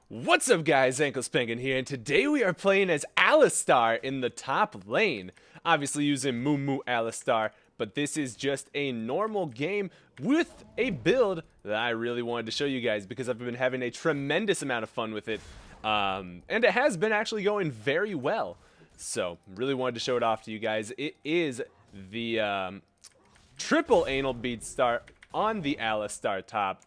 What's up guys, Anklespankin here, and today we are playing as Alistar in the top lane. Obviously using Moo Alistar, but this is just a normal game with a build that I really wanted to show you guys because I've been having a tremendous amount of fun with it. And it has been actually going very well. So, really wanted to show it off to you guys. It is the triple anal bead star on the Alistar top.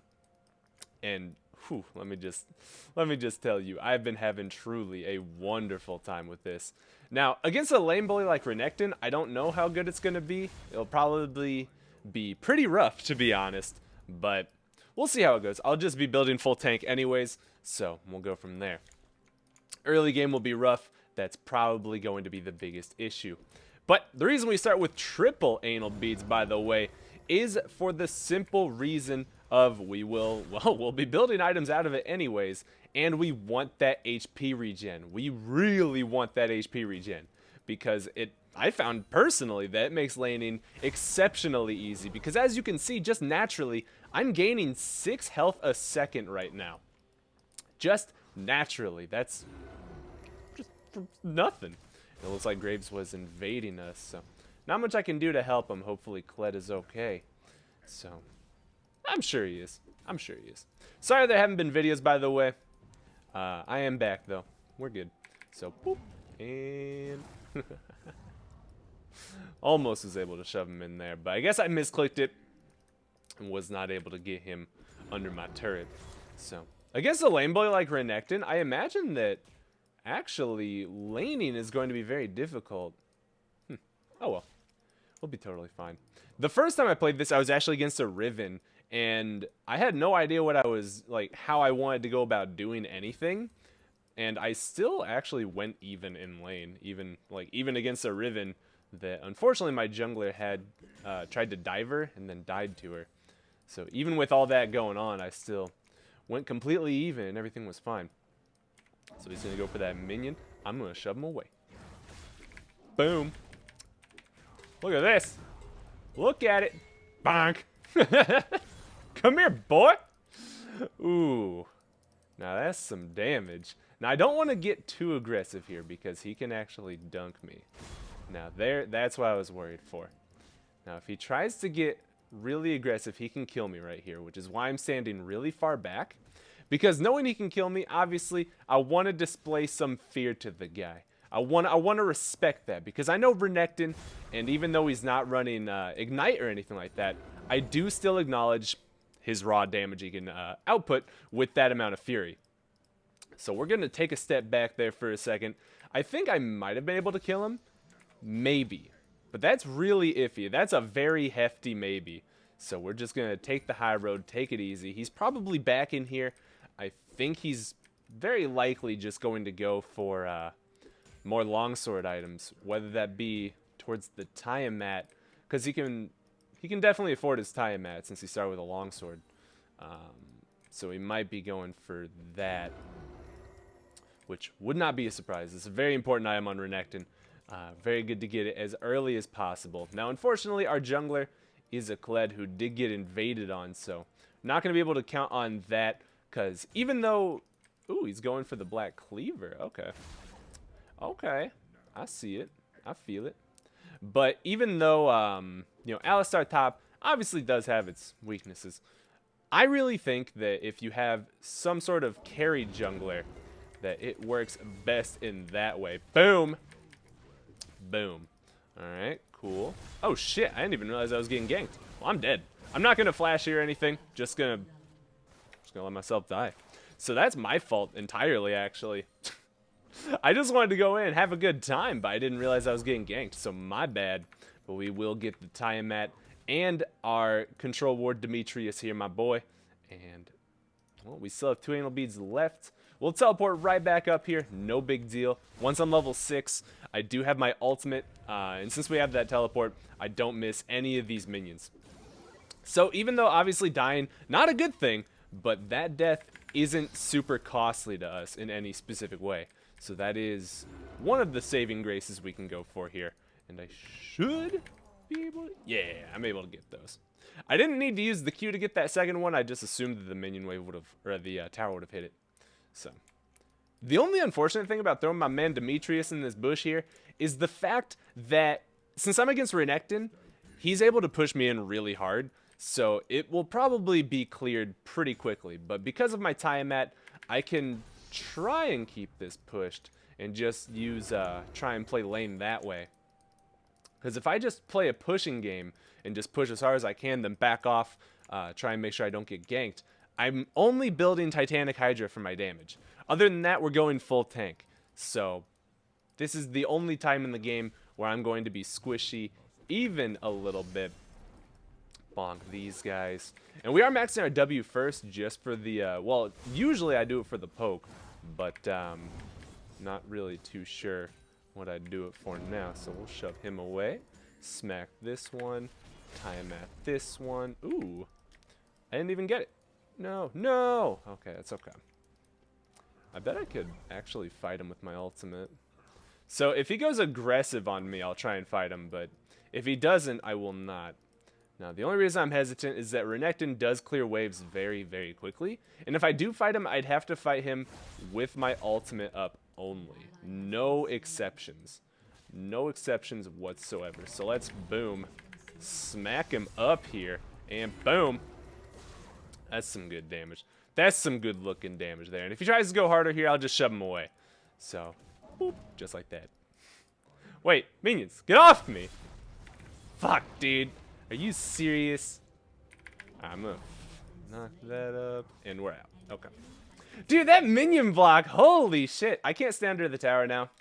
And whew, let me just tell you, I've been having truly a wonderful time with this. Now, against a lane bully like Renekton, I don't know how good it's gonna be. It'll probably be pretty rough, to be honest, but we'll see how it goes. I'll just be building full tank anyways, so we'll go from there. Early game will be rough. That's probably going to be the biggest issue. But the reason we start with triple anal beads, by the way, is for the simple reason of we'll be building items out of it anyways, and we want that HP regen. We really want that HP regen because I found personally that it makes laning exceptionally easy because as you can see, just naturally, I'm gaining 6 health a second right now. Just naturally. That's just nothing. It looks like Graves was invading us, so not much I can do to help him. Hopefully Kled is okay. So I'm sure he is. I'm sure he is. Sorry there haven't been videos, by the way. I am back, though. We're good. So, boop. And almost was able to shove him in there, but I guess I misclicked it and was not able to get him under my turret. So, against a lane boy like Renekton, I imagine that actually laning is going to be very difficult. Oh well. We'll be totally fine. The first time I played this, I was actually against a Riven, and I had no idea what I was, like, how I wanted to go about doing anything, and I still actually went even in lane, even against a Riven that, unfortunately, my jungler had tried to dive her and then died to her. So even with all that going on, I still went completely even, and everything was fine. So he's going to go for that minion. I'm going to shove him away. Boom. Look at this. Look at it. Bonk. Come here, boy. Ooh. Now that's some damage. Now I don't want to get too aggressive here because he can actually dunk me. Now that's what I was worried for. Now if he tries to get really aggressive, he can kill me right here, which is why I'm standing really far back. Because knowing he can kill me, obviously, I want to display some fear to the guy. I want to respect that because I know Renekton, and even though he's not running Ignite or anything like that, I do still acknowledge his raw damage he can output with that amount of Fury. So we're going to take a step back there for a second. I think I might have been able to kill him. Maybe. But that's really iffy. That's a very hefty maybe. So we're just going to take the high road, take it easy. He's probably back in here. I think he's very likely just going to go for more longsword items, whether that be towards the Tiamat, because he can definitely afford his Tiamat since he started with a longsword. So he might be going for that, which would not be a surprise. It's a very important item on Renekton. Very good to get it as early as possible. Now, unfortunately, our jungler is a Kled who did get invaded on, so not going to be able to count on that, because even though... Ooh, he's going for the Black Cleaver. Okay. Okay, I see it. I feel it. But even though, you know, Alistar top obviously does have its weaknesses, I really think that if you have some sort of carry jungler, that it works best in that way. Boom. Boom. Alright, cool. Oh, shit. I didn't even realize I was getting ganked. Well, I'm dead. I'm not going to flash here or anything. Just gonna let myself die. So that's my fault entirely, actually. I just wanted to go in and have a good time, but I didn't realize I was getting ganked, so my bad. But we will get the Tiamat and our control ward Demetrius here, my boy. And, well, we still have 2 anal beads left. We'll teleport right back up here, no big deal. Once I'm level 6, I do have my ultimate, and since we have that teleport, I don't miss any of these minions. So even though obviously dying, not a good thing, but that death isn't super costly to us in any specific way. So that is one of the saving graces we can go for here. And I should be able to... Yeah, I'm able to get those. I didn't need to use the Q to get that second one. I just assumed that the minion wave would have... Or the tower would have hit it. So the only unfortunate thing about throwing my man Demetrius in this bush here is the fact that since I'm against Renekton, he's able to push me in really hard. So it will probably be cleared pretty quickly. But because of my Tiamat, I can try and keep this pushed and just use try and play lane that way. Because if I just play a pushing game and just push as hard as I can, then back off, try and make sure I don't get ganked, I'm only building Titanic Hydra for my damage. Other than that, we're going full tank. So this is the only time in the game where I'm going to be squishy even a little bit. Bonk these guys. And we are maxing our W first just for the, well, usually I do it for the poke, but not really too sure what I'd do it for now. So we'll shove him away. Smack this one. Tie him at this one. Ooh. I didn't even get it. No, no. Okay, that's okay. I bet I could actually fight him with my ultimate. So if he goes aggressive on me, I'll try and fight him, but if he doesn't, I will not. Now, the only reason I'm hesitant is that Renekton does clear waves very, very quickly. And if I do fight him, I'd have to fight him with my ultimate up only. No exceptions. No exceptions whatsoever. So let's, boom, smack him up here. And boom. That's some good damage. That's some good looking damage there. And if he tries to go harder here, I'll just shove him away. So, boop, just like that. Wait, minions, get off me! Fuck, dude. Are you serious? I'm gonna knock that up, and we're out. Okay. Dude, that minion block, holy shit. I can't stay under the tower now.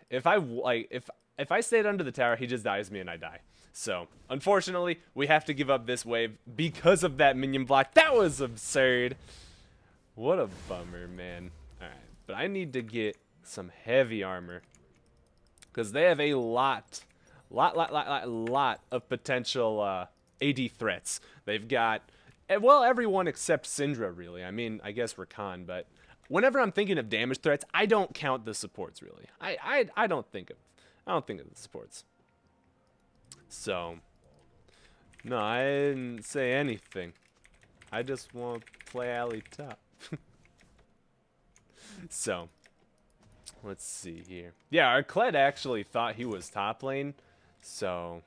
If I stayed under the tower, he just dies me and I die. So, unfortunately, we have to give up this wave because of that minion block. That was absurd. What a bummer, man. Alright, but I need to get some heavy armor. Because they have a lot of potential AD threats. They've got, well, everyone except Syndra, really. I mean, I guess Rakan, but whenever I'm thinking of damage threats, I don't count the supports, really. I don't think of the supports. So, no, I didn't say anything. I just want to play alley top. So, let's see here. Yeah, our Kled actually thought he was top lane. So,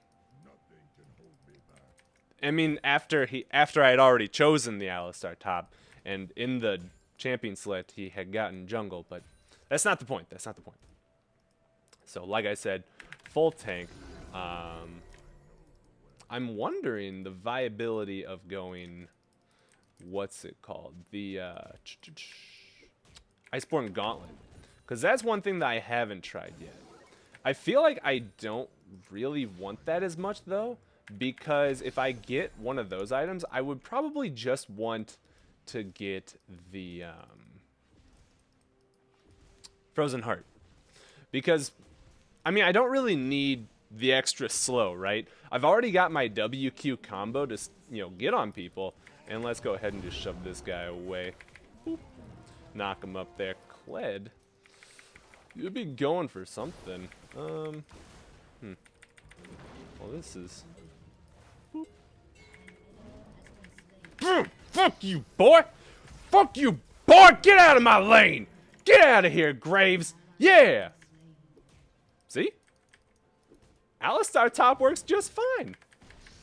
I mean, after I had already chosen the Alistar top, and in the champion select he had gotten jungle, but that's not the point. That's not the point. So, like I said, full tank. I'm wondering the viability of going, what's it called? The Iceborne Gauntlet. Because that's one thing that I haven't tried yet. I feel like I don't really want that as much, though, because if I get one of those items, I would probably just want to get the Frozen Heart. Because, I mean, I don't really need the extra slow, right? I've already got my WQ combo to, you know, get on people. And let's go ahead and just shove this guy away. Boop. Knock him up there. Kled. You'd be going for something. Well, this is... Fuck you, boy! Fuck you, boy! Get out of my lane! Get out of here, Graves! Yeah! See? Alistar top works just fine.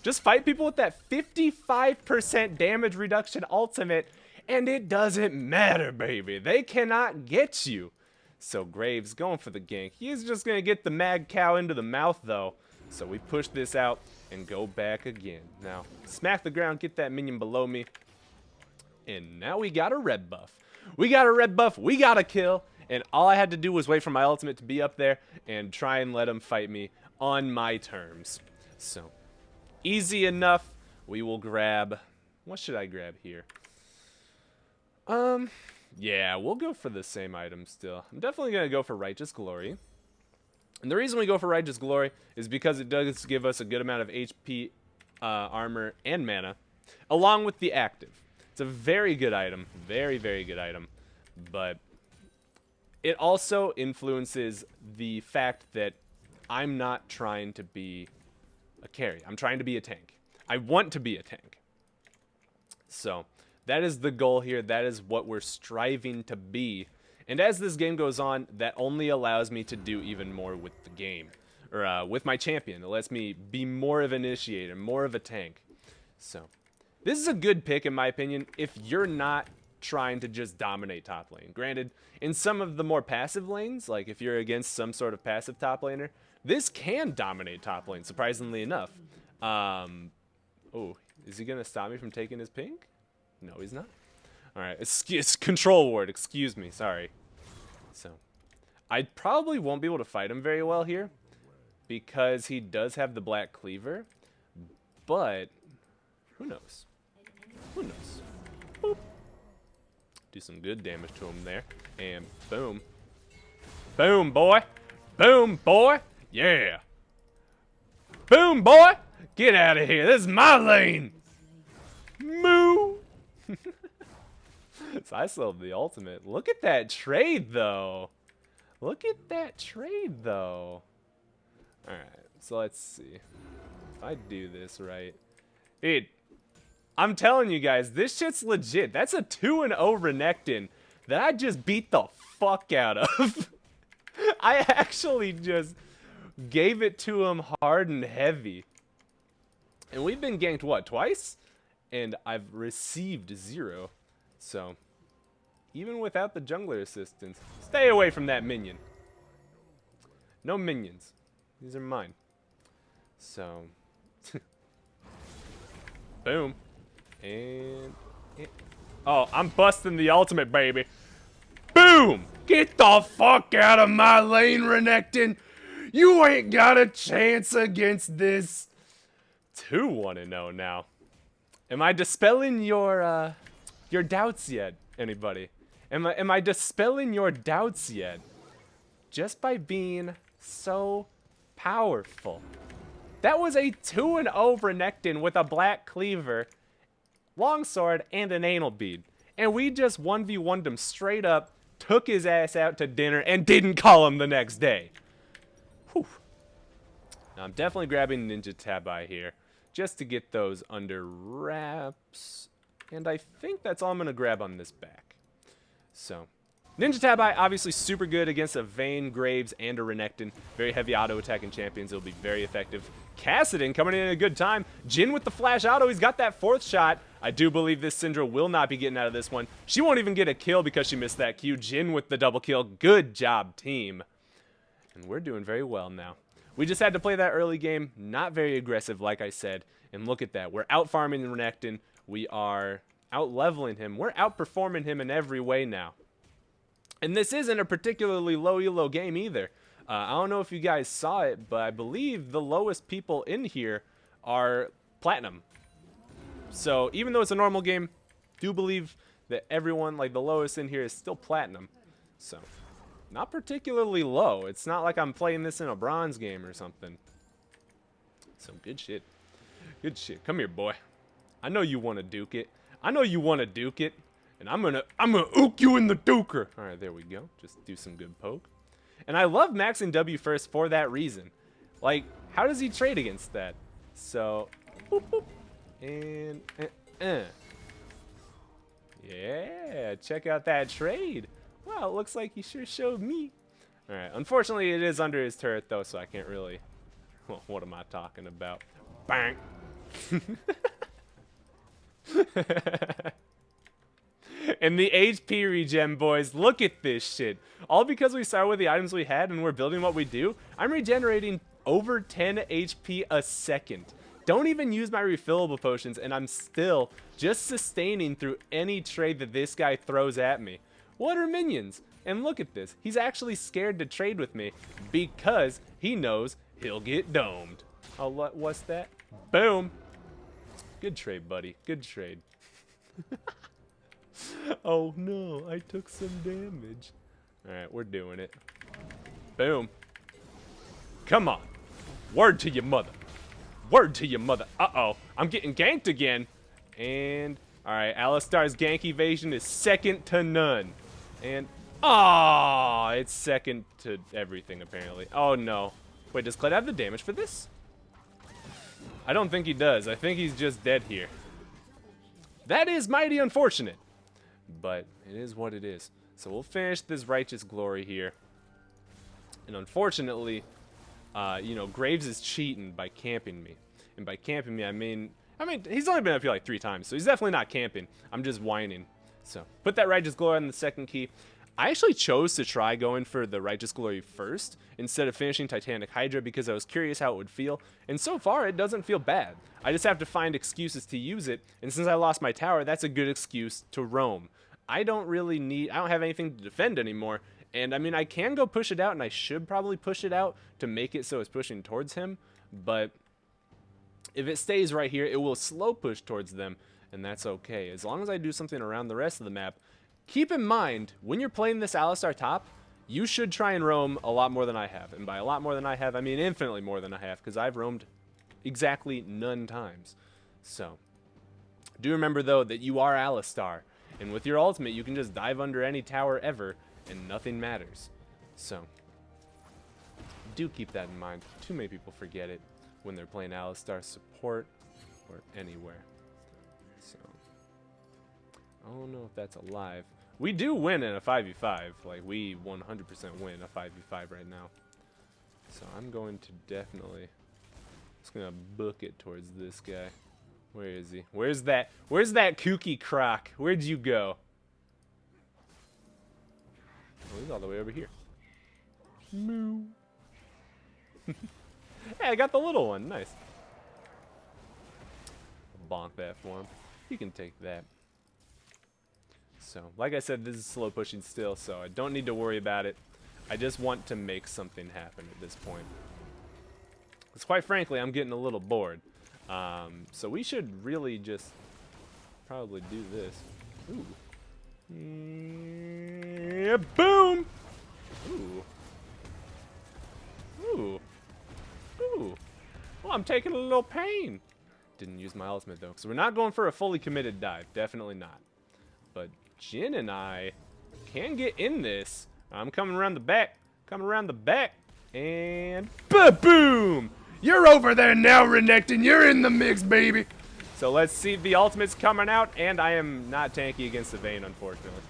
Just fight people with that 55% damage reduction ultimate, and it doesn't matter, baby. They cannot get you. So Graves going for the gank. He's just going to get the mad cow into the mouth, though. So we push this out and go back again. Now, smack the ground, get that minion below me. And now we got a red buff. We got a red buff. We got a kill. And all I had to do was wait for my ultimate to be up there and try and let him fight me on my terms. So, easy enough. We will grab... What should I grab here? Yeah, we'll go for the same item still. I'm definitely going to go for Righteous Glory. And the reason we go for Righteous Glory is because it does give us a good amount of HP, armor, and mana, along with the active. It's a very good item. Very, very good item. But it also influences the fact that I'm not trying to be a carry. I'm trying to be a tank. I want to be a tank. So That is the goal here. That is what we're striving to be. And as this game goes on, that only allows me to do even more with the game. Or with my champion. It lets me be more of an initiator, more of a tank. So, this is a good pick in my opinion if you're not trying to just dominate top lane. Granted, in some of the more passive lanes, like if you're against some sort of passive top laner, this can dominate top lane, surprisingly enough. Oh, is he going to stop me from taking his pink? No, he's not. Alright, it's control ward, excuse me, sorry. So, I probably won't be able to fight him very well here, because he does have the black cleaver, but who knows? Who knows? Boop. Do some good damage to him there, and boom. Boom, boy! Boom, boy! Yeah! Boom, boy! Get out of here, this is my lane! Moo! So I sold the ultimate. Look at that trade, though. Look at that trade, though. Alright, so let's see. If I do this right. Dude, I'm telling you guys, this shit's legit. That's a 2-0 Renekton that I just beat the fuck out of. I actually just gave it to him hard and heavy. And we've been ganked, what, twice? And I've received 0. So, even without the jungler assistance, stay away from that minion. No minions. These are mine. So, boom. And, oh, I'm busting the ultimate, baby. Boom! Get the fuck out of my lane, Renekton. You ain't got a chance against this. 2-1-0 now. Am I dispelling your doubts yet, anybody? Am I dispelling your doubts yet? Just by being so powerful. That was a 2-0 Renekton with a black cleaver, longsword, and an anal bead. And we just 1v1'd him straight up, took his ass out to dinner, and didn't call him the next day. Whew. Now, I'm definitely grabbing Ninja Tabi here, just to get those under wraps. And I think that's all I'm going to grab on this back. So, Ninja Tabi, obviously super good against a Vayne, Graves, and a Renekton. Very heavy auto-attacking champions. It'll be very effective. Kassadin coming in at a good time. Jhin with the flash auto. He's got that 4th shot. I do believe this Syndra will not be getting out of this one. She won't even get a kill because she missed that Q. Jhin with the double kill. Good job, team. And we're doing very well now. We just had to play that early game. Not very aggressive, like I said. And look at that. We're out-farming Renekton. We are out-leveling him. We're outperforming him in every way now. And this isn't a particularly low elo game either. I don't know if you guys saw it, but I believe the lowest people in here are Platinum. So even though it's a normal game, do believe that everyone, like the lowest in here, is still Platinum. So, not particularly low. It's not like I'm playing this in a bronze game or something. So good shit. Good shit. Come here, boy. I know you want to duke it. I know you want to duke it. And I'm gonna ook you in the duker. All right, there we go. Just do some good poke. And I love maxing W first for that reason. Like, how does he trade against that? So, boop, boop. And, yeah, check out that trade. Wow, it looks like he sure showed me. All right, unfortunately, it is under his turret, though, so I can't really... Well, what am I talking about? Bang! And the HP regen, boys, look at this shit. All because we started with the items we had and we're building what we do. I'm regenerating over 10 HP a second. Don't even use my refillable potions, and I'm still just sustaining through any trade that this guy throws at me. What are minions? And look at this. He's actually scared to trade with me because he knows he'll get domed. Oh, what's that? Boom. Good trade, buddy. Good trade. Oh no, I took some damage. Alright, we're doing it. Boom. Come on. Word to your mother. Word to your mother. Uh-oh. I'm getting ganked again. And, alright, Alistar's gank evasion is second to none. And, oh, it's second to everything, apparently. Oh no. Wait, does Kled have the damage for this? I don't think he does. I think he's just dead here. That is mighty unfortunate, but it is what it is. So we'll finish this Righteous Glory here. And unfortunately, you know, Graves is cheating by camping me. And by camping me, I mean, he's only been up here like 3 times, so he's definitely not camping. I'm just whining. So, put that Righteous Glory on the second key. I actually chose to try going for the Righteous Glory first instead of finishing Titanic Hydra because I was curious how it would feel. And so far, it doesn't feel bad. I just have to find excuses to use it. And since I lost my tower, that's a good excuse to roam. I don't have anything to defend anymore. And I mean, I can go push it out, and I should probably push it out to make it so it's pushing towards him. But if it stays right here, it will slow push towards them, and that's okay. As long as I do something around the rest of the map. Keep in mind, when you're playing this Alistar top, you should try and roam a lot more than I have. And by a lot more than I have, I mean infinitely more than I have, because I've roamed exactly none times. So, do remember, though, that you are Alistar. And with your ultimate, you can just dive under any tower ever, and nothing matters. So, do keep that in mind. Too many people forget it when they're playing Alistar support or anywhere. So, I don't know if that's alive. We do win in a 5v5. Like, we 100% win a 5v5 right now. So, I'm going to definitely just gonna book it towards this guy. Where is he? Where's that kooky croc? Where'd you go? Oh, he's all the way over here. Moo. Hey, I got the little one. Nice. Bonk that for him. You can take that. So, like I said, this is slow pushing still, so I don't need to worry about it. I just want to make something happen at this point. Because quite frankly, I'm getting a little bored. So we should really just probably do this. Ooh. Yeah, boom! Ooh. Ooh. Ooh. Well, I'm taking a little pain. Didn't use my ultimate, though, because we're not going for a fully committed dive. Definitely not. But Jin and I can get in this. I'm coming around the back. Coming around the back. And ba-boom! You're over there now, Renekton. You're in the mix, baby. So let's see the ultimate's coming out. And I am not tanky against the Vayne, unfortunately.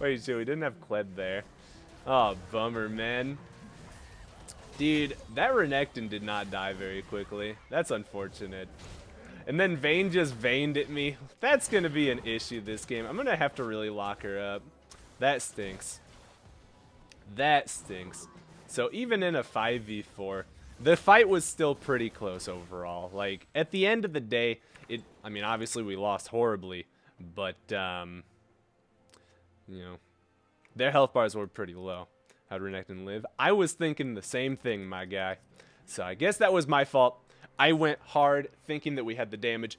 Wait, shit, we didn't have Kled there. Oh, bummer, man. Dude, that Renekton did not die very quickly. That's unfortunate. And then Vayne just Vayne'd at me. That's going to be an issue this game. I'm going to have to really lock her up. That stinks. That stinks. So even in a 5v4, the fight was still pretty close overall. Like, at the end of the day, I mean, obviously we lost horribly, but, you know, their health bars were pretty low. How'd Renekton live? I was thinking the same thing, my guy. So I guess that was my fault. I went hard thinking that we had the damage.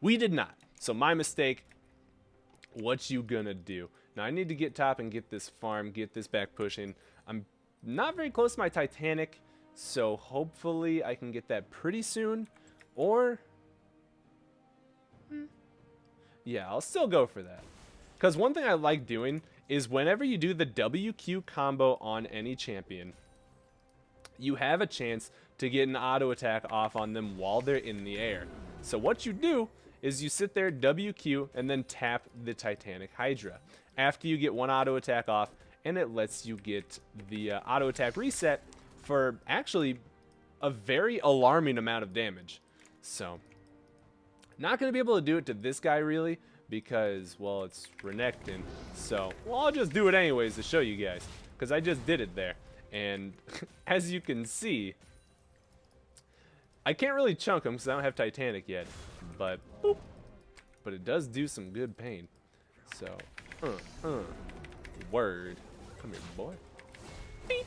We did not. So my mistake. What you gonna do? Now I need to get top and get this farm, get this back pushing. I'm not very close to my Titanic, so hopefully I can get that pretty soon. Or, yeah, I'll still go for that. Because one thing I like doing is whenever you do the WQ combo on any champion, you have a chance to get an auto attack off on them while they're in the air. So what you do is you sit there, WQ, and then tap the Titanic Hydra. After you get one auto attack off, and it lets you get the auto attack reset for actually a very alarming amount of damage. So, not going to be able to do it to this guy really, because, well, it's Renekton. So, well, I'll just do it anyways to show you guys, because I just did it there. And as you can see, I can't really chunk him because I don't have Titanic yet, but boop, but it does do some good pain. So, word. Come here, boy. Beep.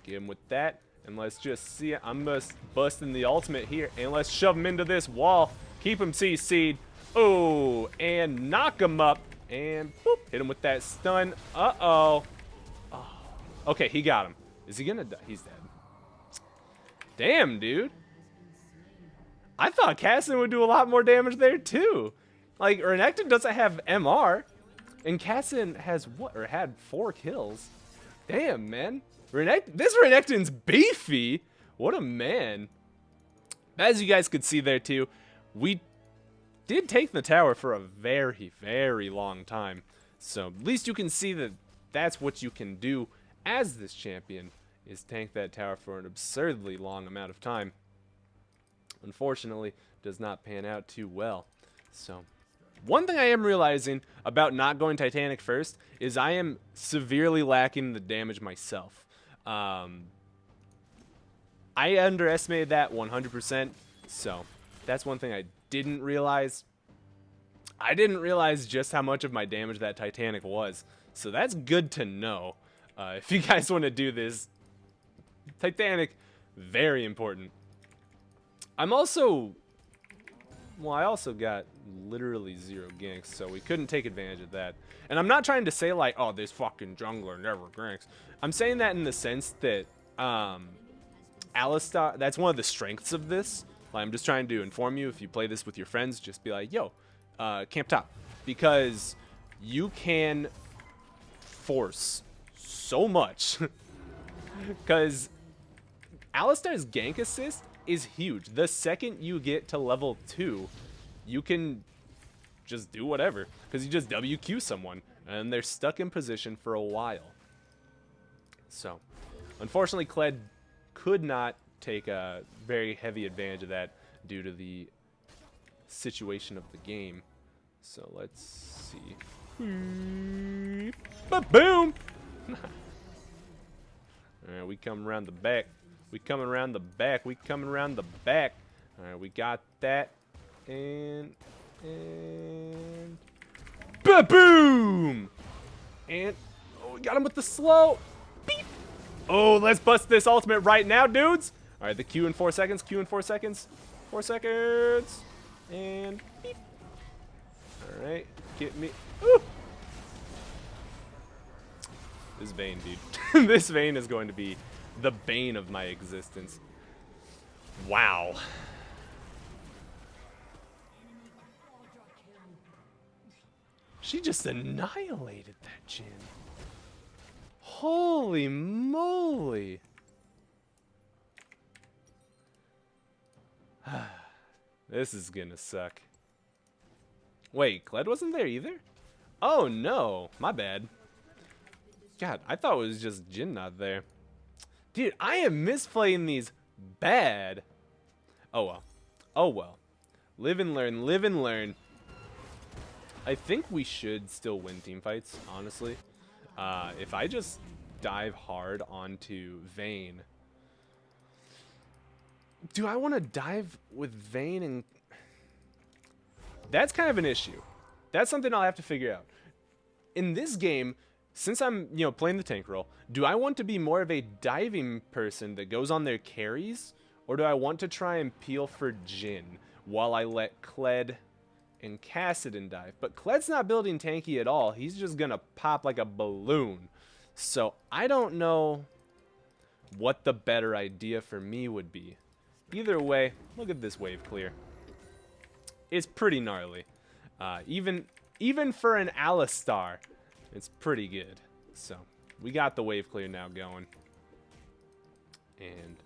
Get him with that, and let's just see it. I'm just busting the ultimate here, and let's shove him into this wall. Keep him CC'd. Oh, and knock him up, and boop, hit him with that stun. Uh-oh. Oh. Okay, he got him. Is he gonna die? He's dead. Damn, dude. I thought Cassin would do a lot more damage there, too. Like, Renekton doesn't have MR, and Cassin has what? Or had 4 kills. Damn, man. This Renekton's beefy. What a man. As you guys could see there, too, we did take the tower for a very, very long time. So at least you can see that that's what you can do as this champion, is tank that tower for an absurdly long amount of time. Unfortunately, does not pan out too well. So one thing I am realizing about not going Titanic first is I am severely lacking the damage myself. I underestimated that 100%, so that's one thing I didn't realize. I didn't realize just how much of my damage that Titanic was, so that's good to know. If you guys want to do this, Titanic, very important. I'm also... Well, I also got literally 0 ganks, so we couldn't take advantage of that. And I'm not trying to say, like, oh, this fucking jungler never ganks. I'm saying that in the sense that Alistar, that's one of the strengths of this. Like, I'm just trying to inform you, if you play this with your friends, just be like, yo, camp top. Because you can force so much. Because Alistar's gank assist is huge. The second you get to level 2, you can just do whatever, because you just WQ someone and they're stuck in position for a while. So unfortunately, Kled could not take a very heavy advantage of that due to the situation of the game. So let's see. Ba-boom! Alright, we come around the back. We coming around the back. We coming around the back. All right, we got that. And ba-boom! And oh, we got him with the slow. Beep. Oh, let's bust this ultimate right now, dudes. All right, the Q in 4 seconds. Q in 4 seconds. 4 seconds. And beep. All right, get me. Ooh. This Vayne, dude. This Vayne is going to be the bane of my existence. Wow. She just annihilated that Jhin. Holy moly. This is gonna suck. Wait, Kled wasn't there either? Oh no, my bad. God, I thought it was just Jhin not there. Dude, I am misplaying these bad. Oh well. Oh well. Live and learn, live and learn. I think we should still win team fights, honestly. If I just dive hard onto Vayne. Do I want to dive with Vayne and... That's kind of an issue. That's something I'll have to figure out. In this game, since I'm, playing the tank role, do I want to be more of a diving person that goes on their carries? Or do I want to try and peel for Jhin while I let Kled and Kassadin dive? But Kled's not building tanky at all. He's just going to pop like a balloon. So I don't know what the better idea for me would be. Either way, look at this wave clear. It's pretty gnarly. Even for an Alistar, it's pretty good. So we got the wave clear now going. And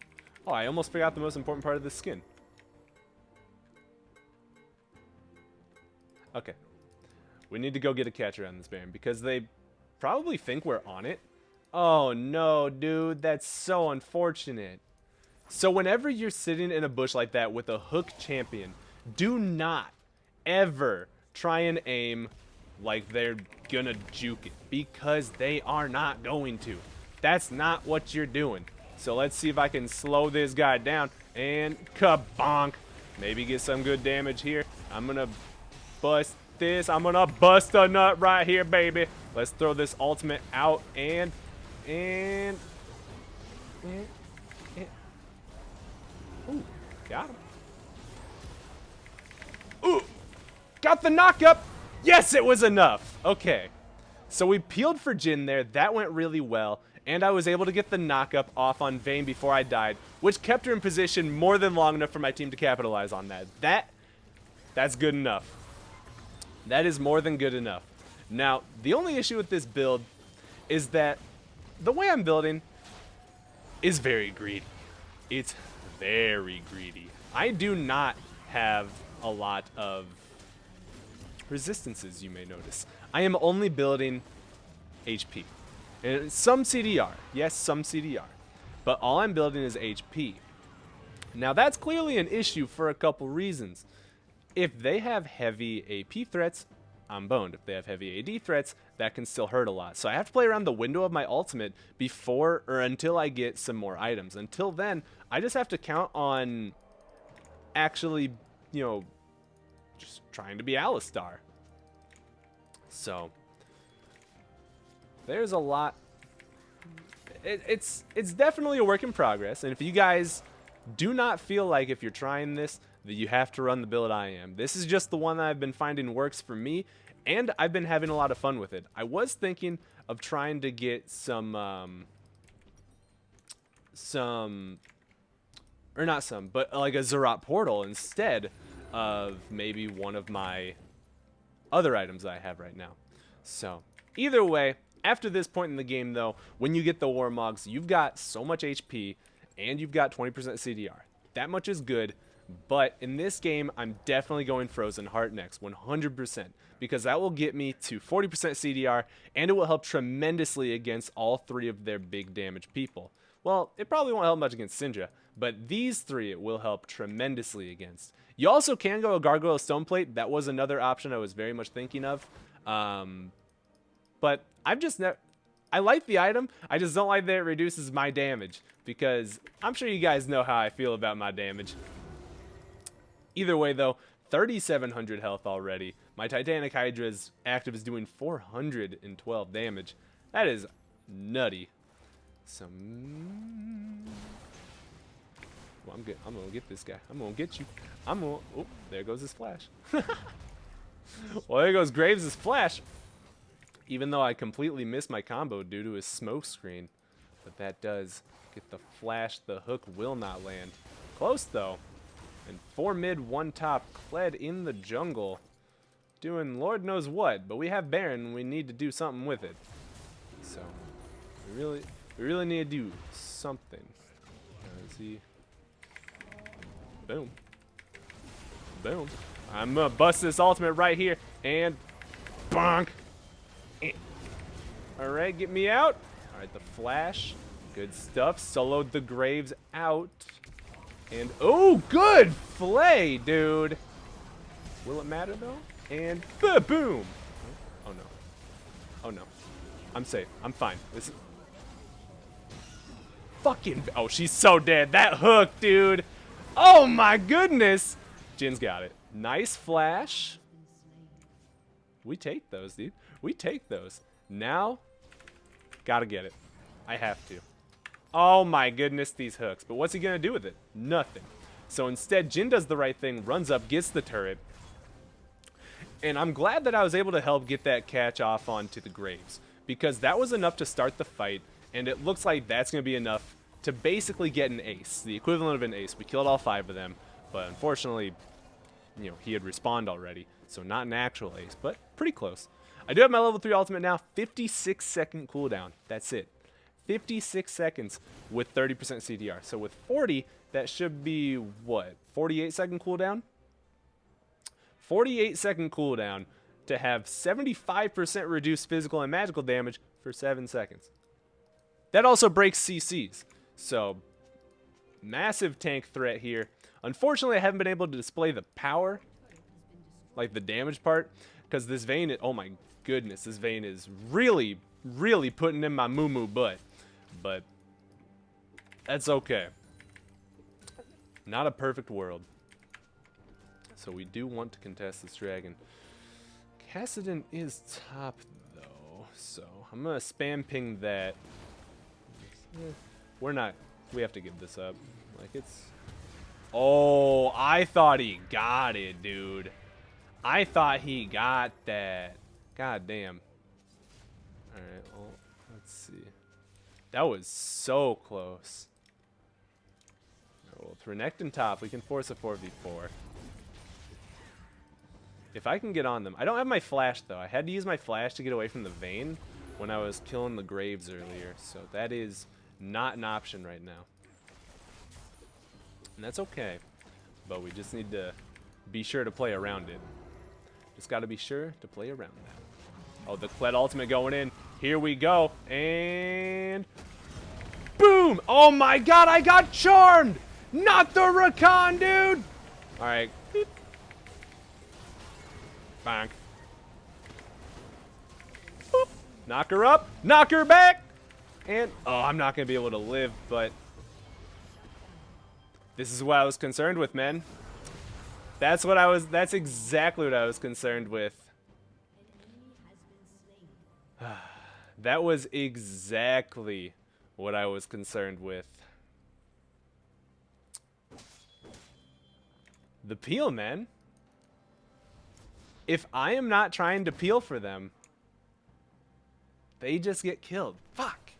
oh, I almost forgot the most important part of this skin. Okay. We need to go get a catcher on this Baron because they probably think we're on it. Oh no, dude, that's so unfortunate. So whenever you're sitting in a bush like that with a hook champion, do not ever try and aim like they're gonna juke it, because they are not going to. That's not what you're doing. So let's see if I can slow this guy down and kabonk. Maybe get some good damage here. I'm gonna bust this. I'm gonna bust a nut right here, baby. Let's throw this ultimate out and ooh, got him. Ooh, got the knock up. Yes, it was enough. Okay, so we peeled for Jhin there. That went really well, and I was able to get the knock up off on Vayne before I died, which kept her in position more than long enough for my team to capitalize on that. That's good enough. That is more than good enough. Now, the only issue with this build is that the way I'm building is very greedy. It's very greedy. I do not have a lot of resistances, you may notice. I am only building HP. And some CDR. Yes, some CDR. But all I'm building is HP. Now that's clearly an issue for a couple reasons. If they have heavy AP threats, I'm boned. If they have heavy AD threats, that can still hurt a lot. So I have to play around the window of my ultimate before or until I get some more items. Until then, I just have to count on actually, you know, just trying to be Alistar. So there's a lot. It's definitely a work in progress. And if you guys do not feel like if you're trying this that you have to run the build I am, this is just the one that I've been finding works for me, and I've been having a lot of fun with it. I was thinking of trying to get some or not some, but like a Zerat portal instead of maybe one of my other items I have right now. So either way, after this point in the game though, when you get the Warmogs, you've got so much HP and you've got 20% CDR. That much is good, but in this game, I'm definitely going Frozen Heart next, 100%, because that will get me to 40% CDR, and it will help tremendously against all three of their big damage people. Well, it probably won't help much against Syndra, but these three it will help tremendously against. You also can go a Gargoyle Stoneplate. That was another option I was very much thinking of. But I've just never... I like the item, I just don't like that it reduces my damage, because I'm sure you guys know how I feel about my damage. Either way though, 3,700 health already. My Titanic Hydra's active is doing 412 damage. That is nutty. So, well, I'm good. I'm gonna get this guy. I'm gonna get you. Oh, there goes his flash. Well, there goes Graves' flash. Even though I completely missed my combo due to his smoke screen. But that does get the flash. The hook will not land. Close though. And 4 mid, 1 top. Kled in the jungle. Doing Lord knows what. But we have Baron and we need to do something with it. So, we really need to do something. Let's see. Boom. Boom. I'm gonna bust this ultimate right here. And bonk. Alright, get me out. Alright, the flash. Good stuff. Soloed the Graves out. And, oh, good flay, dude. Will it matter, though? And, boom. Oh, no. Oh, no. I'm safe. I'm fine. This is... Fucking... Oh, she's so dead. That hook, dude. Oh, my goodness. Jin's got it. Nice flash. We take those, dude. We take those. Now, gotta get it. I have to. Oh my goodness, these hooks. But what's he gonna do with it? Nothing. So instead, Jin does the right thing, runs up, gets the turret. And I'm glad that I was able to help get that catch off onto the Graves, because that was enough to start the fight, and it looks like that's gonna be enough to basically get an ace, the equivalent of an ace. We killed all 5 of them, but unfortunately, you know, he had respawned already, so not an actual ace, but pretty close. I do have my level 3 ultimate now, 56-second cooldown. That's it. 56 seconds with 30% CDR. So with 40, that should be, what, 48-second cooldown? 48-second cooldown to have 75% reduced physical and magical damage for 7 seconds. That also breaks CCs. So, massive tank threat here. Unfortunately, I haven't been able to display the power, like the damage part, because this Vayne, oh my goodness, this Vayne is really, really putting in my moo-moo butt. But that's okay. Not a perfect world. So we do want to contest this dragon. Kassadin is top though, so I'm gonna spam ping that. We're not. We have to give this up. Like it's. Oh, I thought he got it, dude. I thought he got that. God damn. Alright, well, let's see. That was so close. Well, with Renekton top, we can force a 4v4. If I can get on them. I don't have my flash, though. I had to use my flash to get away from the Vayne when I was killing the Graves earlier. So that is not an option right now. And that's okay. But we just need to be sure to play around it. Just got to be sure to play around that. Oh, the Kled ultimate going in. Here we go. And boom! Oh my god, I got charmed! Not the Rakan, dude! Alright. Bonk. Boop. Knock her up. Knock her back! And, oh, I'm not going to be able to live, but this is what I was concerned with, man. That's exactly what I was concerned with. That was exactly what I was concerned with. The peel, man. If I am not trying to peel for them, they just get killed. Fuck.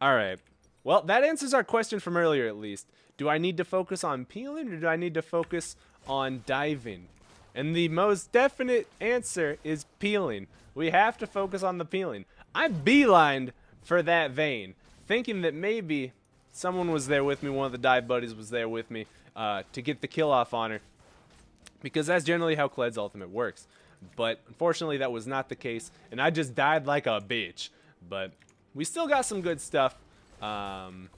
Alright. Well, that answers our question from earlier, at least. Do I need to focus on peeling, or do I need to focus on diving? And the most definite answer is peeling. We have to focus on the peeling. I beelined for that Vayne, thinking that maybe someone was there with me, one of the dive buddies was there with me, to get the kill off on her. Because that's generally how Kled's ultimate works. But unfortunately that was not the case, and I just died like a bitch. But we still got some good stuff. And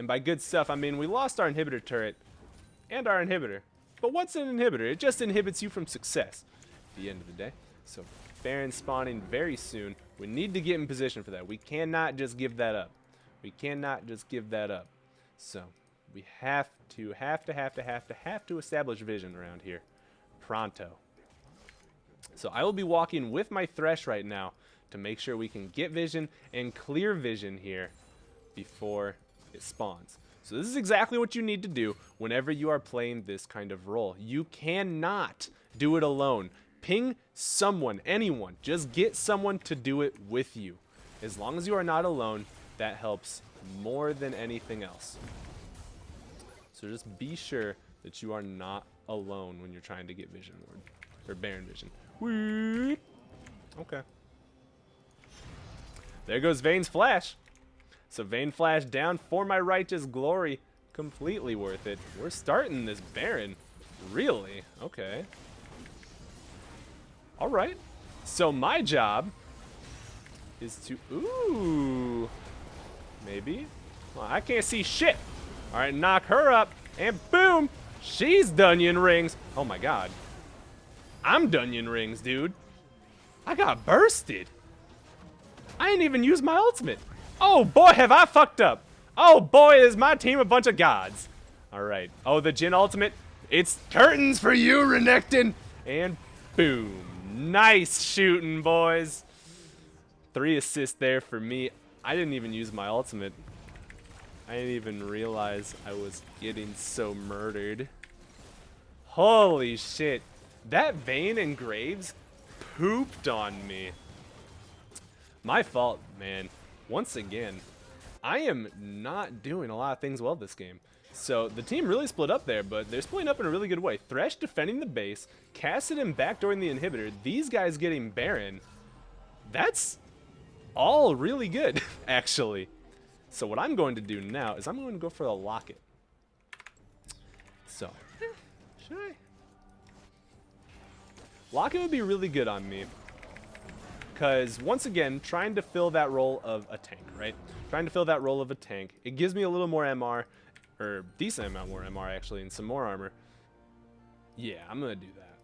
by good stuff, I mean we lost our inhibitor turret and our inhibitor. But what's an inhibitor? It just inhibits you from success at the end of the day. So Baron spawning very soon. We need to get in position for that. We cannot just give that up. We cannot just give that up. So we have to establish vision around here. Pronto. So I will be walking with my Thresh right now to make sure we can get vision and clear vision here before it spawns. So this is exactly what you need to do whenever you are playing this kind of role. You cannot do it alone. Ping someone, anyone. Just get someone to do it with you. As long as you are not alone, that helps more than anything else. So just be sure that you are not alone when you're trying to get vision ward, or Baron vision. Whee! Okay. There goes Vayne's flash. So Vayne flash down for my righteous glory. Completely worth it. We're starting this Baron. Really? Okay. Alright. So my job is to... Ooh. Maybe. Well, I can't see shit. Alright, knock her up. And boom. She's Dunyan Rings. Oh my god. I'm Dunyan Rings, dude. I got bursted. I didn't even use my ultimate. Oh boy, have I fucked up. Oh boy, is my team a bunch of gods. Alright. Oh, the Jhin ultimate. It's curtains for you, Renekton. And boom. Nice shooting, boys. 3 assists there for me. I didn't even use my ultimate. I didn't even realize I was getting so murdered. Holy shit. That Vayne and Graves pooped on me. My fault, man. Once again, I am not doing a lot of things well this game. So the team really split up there, but they're splitting up in a really good way. Thresh defending the base, Kassadin backdooring the inhibitor, these guys getting Baron. That's all really good, actually. So what I'm going to do now is I'm going to go for the locket. So, should I? Locket would be really good on me. Because, once again, trying to fill that role of a tank, right? Trying to fill that role of a tank. It gives me a little more MR, or decent amount more MR, actually, and some more armor. Yeah, I'm going to do that.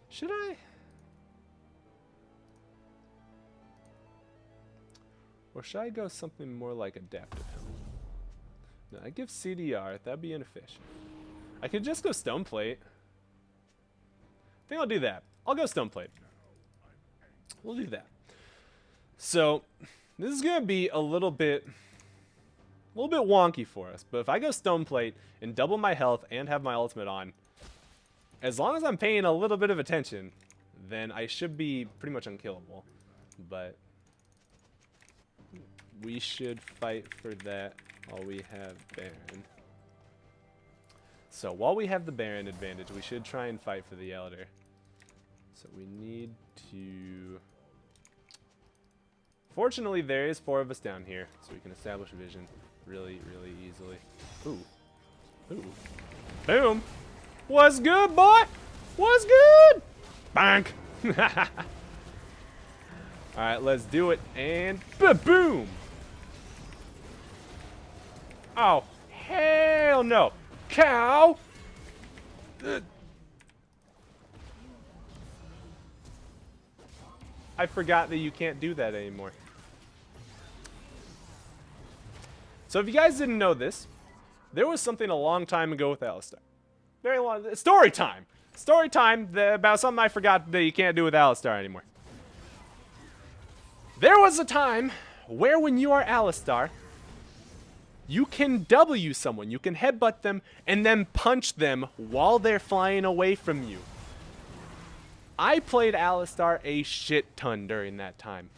Should I? Or should I go something more like Adaptive Helm? No, I give CDR. That'd be inefficient. I could just go Stoneplate. I think I'll do that. I'll go Stoneplate. We'll do that. So, this is going to be a little bit wonky for us. But if I go Stoneplate and double my health and have my ultimate on, as long as I'm paying a little bit of attention, then I should be pretty much unkillable. But we should fight for that while we have Baron. So while we have the Baron advantage, we should try and fight for the Elder. So we need to... Fortunately, there is 4 of us down here, so we can establish vision really, really easily. Ooh. Ooh. Boom! What's good, boy? What's good? Bank. Alright, let's do it. And boom. Oh, hell no. Cow. I forgot that you can't do that anymore. So if you guys didn't know this, there was something a long time ago with Alistar. Very long. Story time. Story time about something I forgot that you can't do with Alistar anymore. There was a time where when you are Alistar, you can W someone. You can headbutt them and then punch them while they're flying away from you. I played Alistar a shit ton during that time.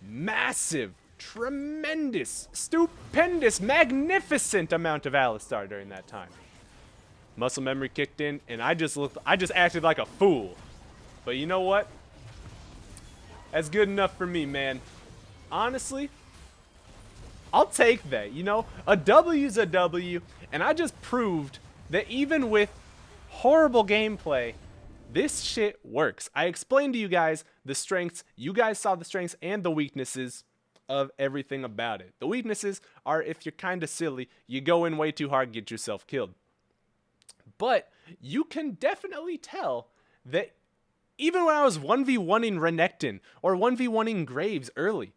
Massive, tremendous, stupendous, magnificent amount of Alistar during that time. Muscle memory kicked in, and I just acted like a fool. But you know what? That's good enough for me, man. Honestly, I'll take that, you know? A W's a W, and I just proved that even with horrible gameplay, this shit works. I explained to you guys the strengths. You guys saw the strengths and the weaknesses of everything about it. The weaknesses are if you're kind of silly, you go in way too hard, get yourself killed. But you can definitely tell that even when I was 1v1ing Renekton or 1v1ing Graves early,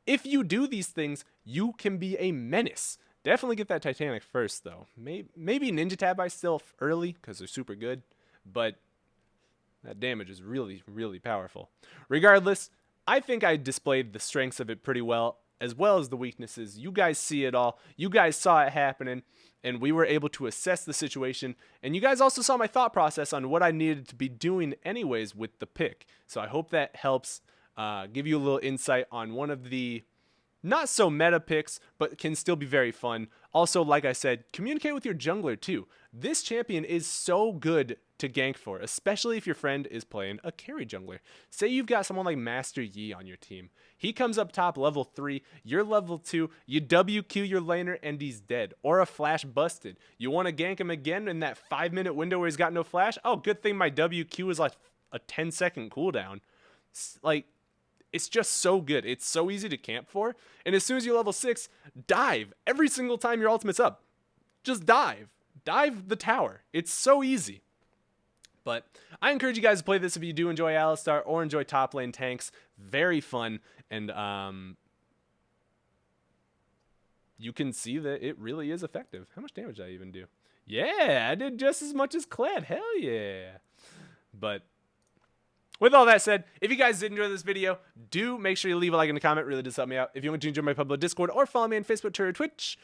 if you do these things, you can be a menace. Definitely get that Titanic first, though. Maybe Ninja Tab I still early because they're super good, but that damage is really, really powerful. Regardless, I think I displayed the strengths of it pretty well as the weaknesses. You guys see it all. You guys saw it happening, and we were able to assess the situation. And you guys also saw my thought process on what I needed to be doing anyways with the pick. So I hope that helps give you a little insight on one of the not so meta picks, but can still be very fun. Also, like I said, communicate with your jungler too. This champion is so good to gank for, especially if your friend is playing a carry jungler. Say you've got someone like Master Yi on your team. He comes up top level 3, you're level 2, you WQ your laner and he's dead. Or a flash busted. You want to gank him again in that 5-minute window where he's got no flash? Oh, good thing my WQ is like a 10-second cooldown. Like, it's just so good. It's so easy to camp for. And as soon as you're level 6, dive. Every single time your ultimate's up. Just dive. Dive the tower. It's so easy. But I encourage you guys to play this if you do enjoy Alistar or enjoy top lane tanks. Very fun. And you can see that it really is effective. How much damage did I even do? Yeah, I did just as much as Kled. Hell yeah. But with all that said, if you guys did enjoy this video, do make sure you leave a like and a comment. It really does help me out. If you want to join my public Discord or follow me on Facebook, Twitter, Twitch,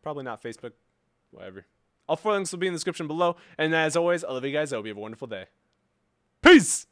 probably not Facebook, whatever. All 4 links will be in the description below. And as always, I love you guys. I hope you have a wonderful day. Peace!